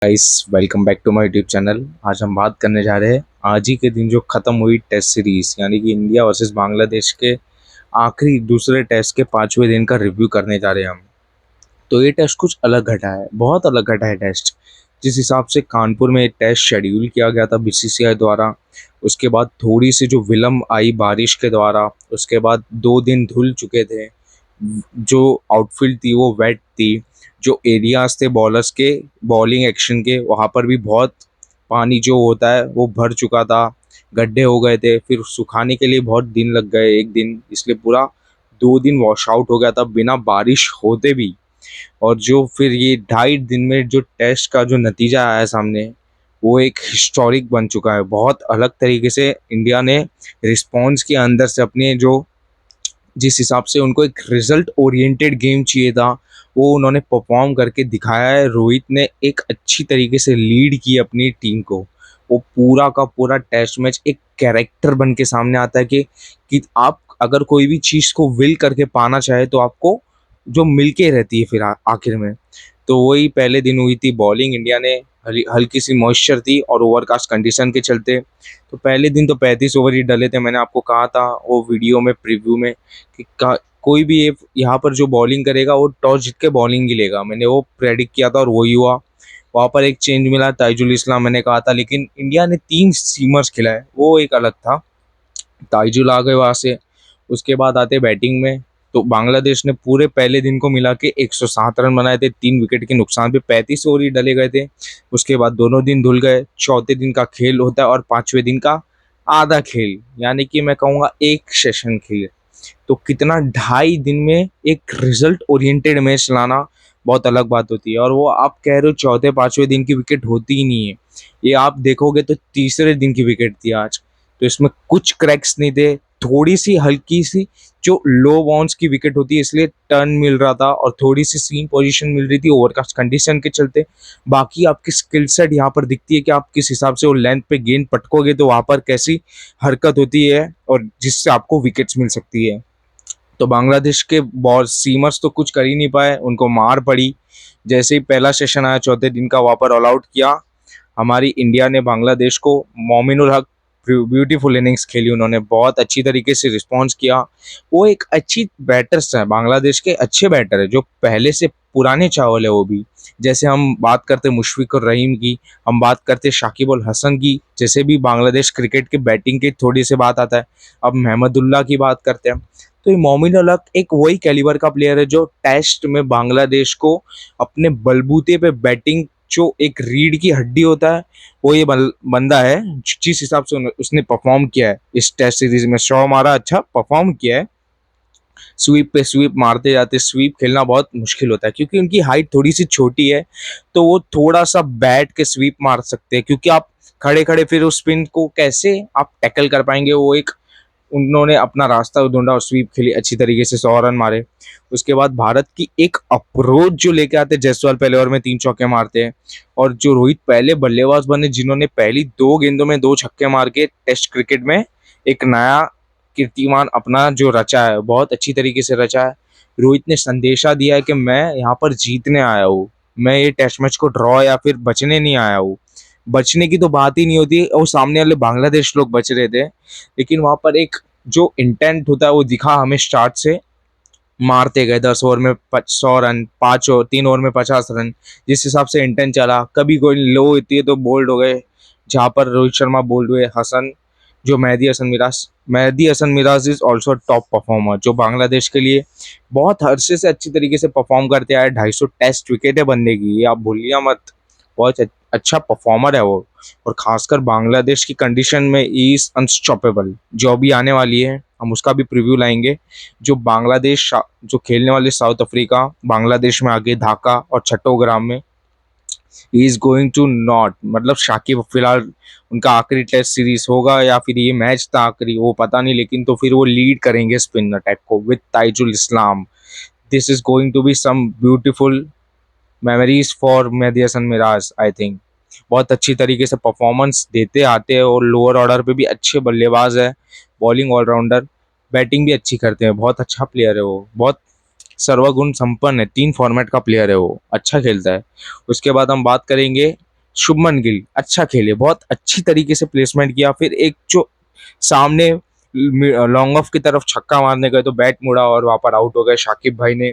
Guys, welcome back to my YouTube channel. आज हम बात करने जा रहे हैं आज ही के दिन जो खत्म हुई टेस्ट सीरीज यानी कि इंडिया वर्सेस बांग्लादेश के आखिरी दूसरे टेस्ट के 5वें दिन का रिव्यू करने जा रहे हैं हम। तो ये टेस्ट कुछ अलग घटा है, बहुत अलग घटा है टेस्ट। जिस हिसाब से कानपुर में टेस्ट शेड्यूल किया गया था बीसीसीआई द्वारा, उसके बाद थोड़ी सी जो विलम्ब आई बारिश के द्वारा, उसके बाद 2 दिन धुल चुके थे, जो आउटफील्ड थी वो वेट थी, जो एरियाज थे बॉलर्स के बॉलिंग एक्शन के वहाँ पर भी बहुत पानी जो होता है वो भर चुका था, गड्ढे हो गए थे, फिर सुखाने के लिए बहुत दिन लग गए, एक दिन, इसलिए पूरा 2 दिन वॉश आउट हो गया था बिना बारिश होते भी। और जो फिर ये 2.5 दिन में जो टेस्ट का जो नतीजा आया सामने, वो एक हिस्टोरिक बन चुका है। बहुत अलग तरीके से इंडिया ने रिस्पॉन्स किया अंदर से अपने, जो जिस हिसाब से उनको एक रिजल्ट ओरिएंटेड गेम चाहिए था वो उन्होंने परफॉर्म करके दिखाया है। रोहित ने एक अच्छी तरीके से लीड की अपनी टीम को। वो पूरा का पूरा टेस्ट मैच एक कैरेक्टर बन के सामने आता है कि आप अगर कोई भी चीज़ को विल करके पाना चाहे तो आपको जो मिलके रहती है फिर आखिर में। तो वही पहले दिन हुई थी बॉलिंग। इंडिया ने हल्की सी मॉइस्चर थी और ओवरकास्ट कंडीशन के चलते, तो पहले दिन तो 35 ओवर ही डले थे। मैंने आपको कहा था वो वीडियो में, प्रीव्यू में, कि कोई भी यहाँ पर जो बॉलिंग करेगा वो टॉस जीत के बॉलिंग ही लेगा। मैंने वो प्रेडिक्ट किया था और वही हुआ। वहाँ पर एक चेंज मिला, ताइजुल इस्लाम मैंने कहा था, लेकिन इंडिया ने 3 सीमर्स खिलाए, वो एक अलग था। ताइजुल आ गए वहाँ से। उसके बाद आते बैटिंग में, तो बांग्लादेश ने पूरे पहले दिन को मिला के 107 रन बनाए थे, 3 विकेट के नुकसान पे 35 ओवर ही डले गए थे। उसके बाद दोनों दिन धुल गए। चौथे दिन का खेल होता है और 5वें दिन का आधा खेल, यानी कि मैं कहूँगा एक सेशन खेल। तो कितना 2.5 दिन में एक रिजल्ट ओरिएंटेड मैच लाना बहुत अलग बात होती है। और वो आप कह रहे हो चौथे 5वें दिन की विकेट होती ही नहीं है, ये आप देखोगे तो तीसरे दिन की विकेट थी आज। तो इसमें कुछ क्रैक्स नहीं थे, थोड़ी सी हल्की सी जो लो बाउंस की विकेट होती है इसलिए टर्न मिल रहा था और थोड़ी सी सीम पोजीशन मिल रही थी ओवरकास्ट कंडीशन के चलते। बाकी आपकी स्किल सेट यहाँ पर दिखती है कि आप किस हिसाब से वो लेंथ पे गेंद पटकोगे तो वहां पर कैसी हरकत होती है और जिससे आपको विकेट्स मिल सकती है। तो बांग्लादेश के बॉल सीमर्स तो कुछ कर ही नहीं पाए, उनको मार पड़ी। जैसे ही पहला सेशन आया चौथे दिन का, वहाँ पर ऑल आउट किया हमारी इंडिया ने बांग्लादेश को। मोमिनुल हक ब्यूटीफुल इनिंग्स खेली उन्होंने, बहुत अच्छी तरीके से रिस्पॉन्स किया। वो एक अच्छी बैटर्स है, बांग्लादेश के अच्छे बैटर है जो पहले से पुराने चावल है वो भी। जैसे हम बात करते मुशफिक और रहीम की, हम बात करते शाकिब अल हसन की, जैसे भी बांग्लादेश क्रिकेट के बैटिंग की थोड़ी सी बात आता है। अब महमदुल्ला की बात करते हैं, तो ये मोमिन अलग एक वही कैलिबर का प्लेयर है जो टेस्ट में बांग्लादेश को अपने बलबूते पे बैटिंग, जो एक रीढ़ की हड्डी होता है, वो ये बंदा है। जिस हिसाब से उसने परफॉर्म किया है इस टेस्ट सीरीज में, 100 मारा, अच्छा परफॉर्म किया है। स्वीप पे स्वीप मारते जाते, स्वीप खेलना बहुत मुश्किल होता है क्योंकि उनकी हाइट थोड़ी सी छोटी है। तो वो थोड़ा सा बैट के स्वीप मार सकते हैं, क्योंकि आप खड़े खड़े फिर उस स्पिन को कैसे आप टैकल कर पाएंगे। वो एक उन्होंने अपना रास्ता ढूंढा और स्वीप खेली अच्छी तरीके से, 100 रन मारे। उसके बाद भारत की एक अप्रोच जो लेके आते, जायसवाल पहले ओवर में 3 चौके मारते हैं, और जो रोहित पहले बल्लेबाज बने जिन्होंने पहली 2 गेंदों में 2 छक्के मार के टेस्ट क्रिकेट में एक नया कीर्तिमान अपना जो रचा है, बहुत अच्छी तरीके से रचा है। रोहित ने संदेशा दिया है कि मैं यहाँ पर जीतने आया हूँ, मैं ये टेस्ट मैच को ड्रॉ या फिर बचने नहीं आया हूँ। बचने की तो बात ही नहीं होती, और सामने वाले बांग्लादेश लोग बच रहे थे, लेकिन वहां पर एक जो इंटेंट होता है वो दिखा हमें स्टार्ट से। मारते गए 10 ओवर में 100 रन, 3 ओवर में 50 रन, जिस हिसाब से इंटेंट चला। कभी कोई लो होती है तो बोल्ड हो गए, जहाँ पर रोहित शर्मा बोल्ड हुए। हसन, जो Mehidy Hasan Miraz is also top performer, जो बांग्लादेश के लिए बहुत अरसे से अच्छी तरीके से परफॉर्म करते आए। 250 टेस्ट विकेटें बनने की, ये आप भूलिए मत। बहुत अच्छा परफॉर्मर है वो। और खासकर बांग्लादेश की कंडीशन में इज अनस्टॉपेबल। जो अभी आने वाली है हम उसका भी प्रीव्यू लाएंगे। जो बांग्लादेश जो खेलने वाले साउथ अफ्रीका बांग्लादेश में आगे ढाका और चट्टोग्राम में, he is going to not, मतलब शाकिब फिलहाल उनका आखिरी टेस्ट सीरीज होगा या फिर ये मैच था आखिरी, वो पता नहीं, लेकिन तो फिर वो लीड करेंगे स्पिन अटैक को with Taijul Islam. This is going to be some beautiful memories for Mehidy Hasan Miraz, I think. बहुत अच्छी तरीके से परफॉर्मेंस देते आते हैं और लोअर ऑर्डर पे भी अच्छे बल्लेबाज है, बॉलिंग ऑलराउंडर, बैटिंग भी अच्छी करते हैं। बहुत अच्छा प्लेयर है वो, बहुत सर्वगुण संपन्न है, 3 फॉर्मेट का प्लेयर है वो, अच्छा खेलता है। उसके बाद हम बात करेंगे शुभमन गिल अच्छा खेले, बहुत अच्छी तरीके से प्लेसमेंट किया। फिर एक जो सामने लॉन्ग ऑफ की तरफ छक्का मारने गए तो बैट मुड़ा और वहां पर आउट हो गए। शाकिब भाई ने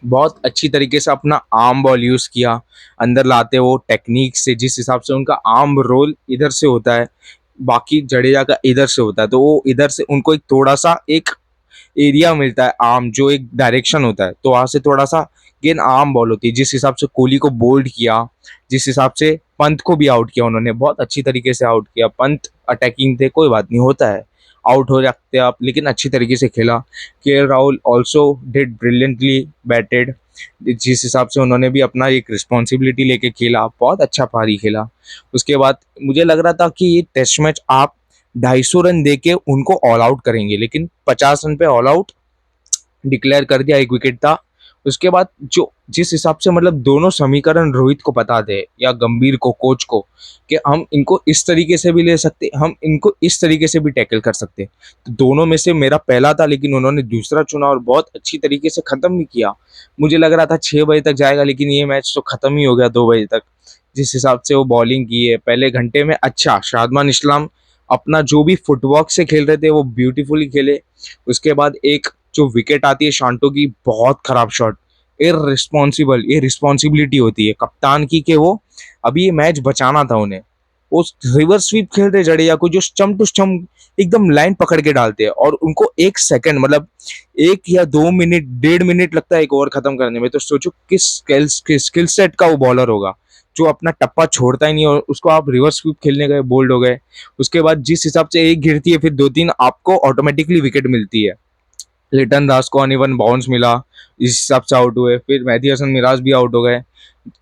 बहुत अच्छी तरीके से अपना आर्म बॉल यूज किया, अंदर लाते वो टेक्निक से, जिस हिसाब से उनका आर्म रोल इधर से होता है, बाकी जडेजा का इधर से होता है, तो वो इधर से उनको एक थोड़ा सा एक एरिया मिलता है आर्म, जो एक डायरेक्शन होता है, तो वहां से थोड़ा सा गेंद आर्म बॉल होती है। जिस हिसाब से कोहली को बोल्ड किया, जिस हिसाब से पंत को भी आउट किया, उन्होंने बहुत अच्छी तरीके से आउट किया। पंत अटैकिंग थे, कोई बात नहीं, होता है, आउट हो जाते आप, लेकिन अच्छी तरीके से खेला। के Rahul also did brilliantly batted, जिस हिसाब से उन्होंने भी अपना एक रिस्पॉन्सिबिलिटी लेके खेला, बहुत अच्छा पारी खेला। उसके बाद मुझे लग रहा था कि ये टेस्ट मैच आप 250 रन दे के उनको ऑल आउट करेंगे, लेकिन 50 रन पे ऑल आउट डिक्लेयर कर दिया, एक विकेट था। उसके बाद जो जिस हिसाब से मतलब दोनों समीकरण रोहित को पता थे या गंभीर को, कोच को, कि हम इनको इस तरीके से भी ले सकते, हम इनको इस तरीके से भी टैकल कर सकते, तो दोनों में से मेरा पहला था, लेकिन उन्होंने दूसरा चुना और बहुत अच्छी तरीके से खत्म भी किया। मुझे लग रहा था 6 बजे तक जाएगा, लेकिन ये मैच तो खत्म ही हो गया 2 बजे तक। जिस हिसाब से वो बॉलिंग की है पहले घंटे में, अच्छा शादमान इस्लाम अपना जो भी फुटवर्क से खेल रहे थे वो ब्यूटीफुली खेले। उसके बाद एक जो विकेट आती है शांटो की, बहुत खराब शॉट, इररिस्पॉन्सिबल, ये रिस्पॉन्सिबिलिटी होती है कप्तान की कि वो अभी ये मैच बचाना था उन्हें। वो रिवर्स स्वीप खेल रहे जडेजा को, जो स्टम्प टू स्टम्प एकदम लाइन पकड़ के डालते हैं, और उनको 1 सेकंड मतलब 1 या 2 मिनट 1.5 मिनट लगता है एक ओवर खत्म करने में। तो सोचो किस स्किल सेट का वो बॉलर होगा, जो अपना टप्पा छोड़ता ही नहीं, और उसको आप रिवर्स स्वीप खेलने गए, बोल्ड हो गए। उसके बाद जिस हिसाब से एक गिरती है, फिर 2-3 आपको ऑटोमेटिकली विकेट मिलती है। लिटन दास को अनइवन बाउंस मिला, इस हिसाब से आउट हुए। फिर मेहदी हसन मिराज भी आउट हो गए।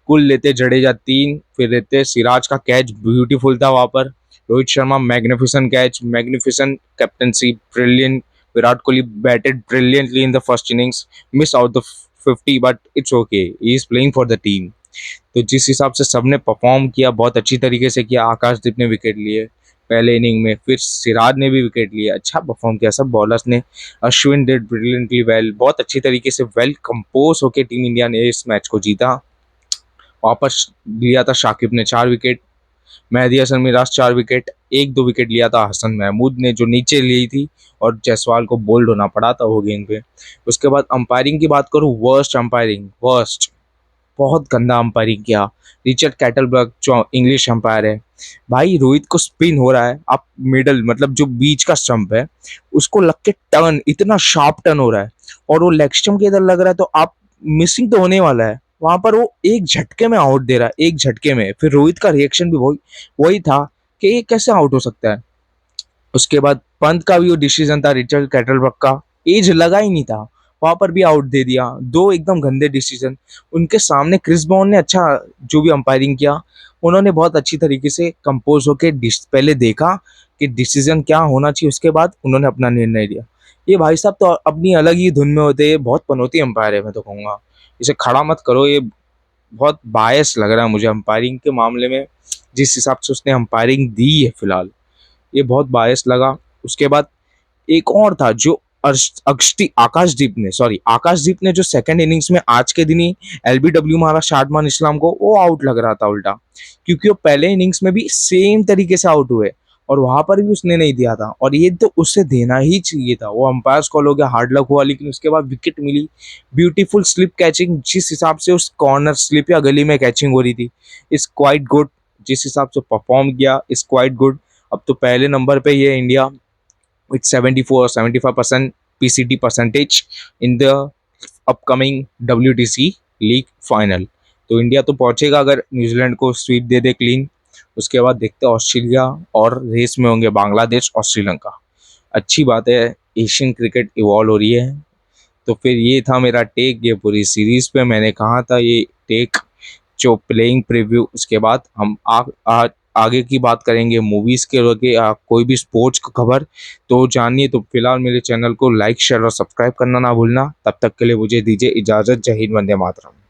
कुल लेते जडेजा 3, फिर लेते सिराज का कैच ब्यूटीफुल था वहां पर। Rohit Sharma magnificent catch, magnificent captaincy, brilliant. Virat Kohli batted brilliantly in the first innings, miss out the 50, but it's okay, he is playing for the team. तो जिस हिसाब से सबने परफॉर्म किया, बहुत अच्छी तरीके से किया। आकाशदीप ने विकेट लिए पहले इनिंग में, फिर सिराज ने भी विकेट लिए, अच्छा परफॉर्म किया सब बॉलर्स ने। अश्विन डिड ब्रिलियंटली वेल, बहुत अच्छी तरीके से वेल कंपोज होकर टीम इंडिया ने इस मैच को जीता। वापस लिया था शाकिब ने 4 wicket, Mehidy Hasan Miraz 4 wicket, 1-2 wicket लिया था हसन महमूद ने जो नीचे ली थी, और जायसवाल को बोल्ड होना पड़ा था वो गेंद पे। उसके बाद अंपायरिंग की बात करूँ, वर्स्ट अंपायरिंग, वर्स्ट, बहुत गंदा अंपायरिंग किया। रिचर्ड कैटलबर्ग जो इंग्लिश अंपायर है, भाई रोहित को स्पिन हो रहा है, आप मिडल मतलब जो बीच का स्टंप है उसको लग के टर्न, इतना शार्प टर्न हो रहा है, और वो लेग स्टंप के इधर लग रहा है, तो आप मिसिंग तो होने वाला है। वहां पर वो एक झटके में आउट दे रहा है, एक झटके में। फिर रोहित का रिएक्शन भी वही वही था कि ये कैसे आउट हो सकता है। उसके बाद पंत का भी वो डिसीजन था, रिचर्ड कैटलबर्ग का एज लगा ही नहीं था, वहां पर भी आउट दे दिया। दो एकदम गंदे डिसीजन उनके सामने। क्रिस बॉन्ड ने अच्छा जो भी अंपायरिंग किया, उन्होंने बहुत अच्छी तरीके से कंपोज होकर पहले देखा कि डिसीजन क्या होना चाहिए, उसके बाद उन्होंने अपना निर्णय लिया। ये भाई साहब तो अपनी अलग ही धुन में होते हैं, बहुत पनौती अंपायर है, मैं तो कहूँगा इसे खड़ा मत करो। ये बहुत बायस लग रहा है मुझे अंपायरिंग के मामले में, जिस हिसाब से उसने अंपायरिंग दी है फिलहाल, ये बहुत बायस लगा। उसके बाद एक और था जो आकाशदीप ने जो सेकंड इनिंग्स में आज के दिन ही एलबीडब्ल्यू मारा शादमान इस्लाम को, वो आउट लग रहा था उल्टा, क्योंकि वो पहले इनिंग्स में भी सेम तरीके से आउट हुए और वहां पर भी उसने नहीं दिया था, और ये तो उससे देना ही चाहिए था। वो अंपायर्स कॉल हो गया, हार्ड लक हुआ, लेकिन उसके बाद विकेट मिली। ब्यूटीफुल स्लिप कैचिंग, जिस हिसाब से उस कॉर्नर स्लिप या गली में कैचिंग हो रही थी, इज क्वाइट गुड। जिस हिसाब से परफॉर्म किया, इज क्वाइट गुड। अब तो पहले नंबर पे ये India with 74 or 75% PCT percentage in the upcoming WTC league final. तो इंडिया तो पहुंचेगा अगर न्यूजीलैंड को स्वीप दे दे क्लीन। उसके बाद देखते हैं ऑस्ट्रेलिया, और रेस में होंगे बांग्लादेश और श्रीलंका। अच्छी बात है, एशियन क्रिकेट इवॉल्व हो रही है। तो फिर ये था मेरा टेक ये पूरी सीरीज पे, मैंने कहा था ये टेक जो प्लेइंग प्रीव्यू। उसके बाद हम आगे की बात करेंगे मूवीज के लगे, कोई भी स्पोर्ट्स की खबर तो जानिए। तो फिलहाल मेरे चैनल को लाइक शेयर और सब्सक्राइब करना ना भूलना। तब तक के लिए मुझे दीजिए इजाजत। जय हिंद, वंदे मातरम।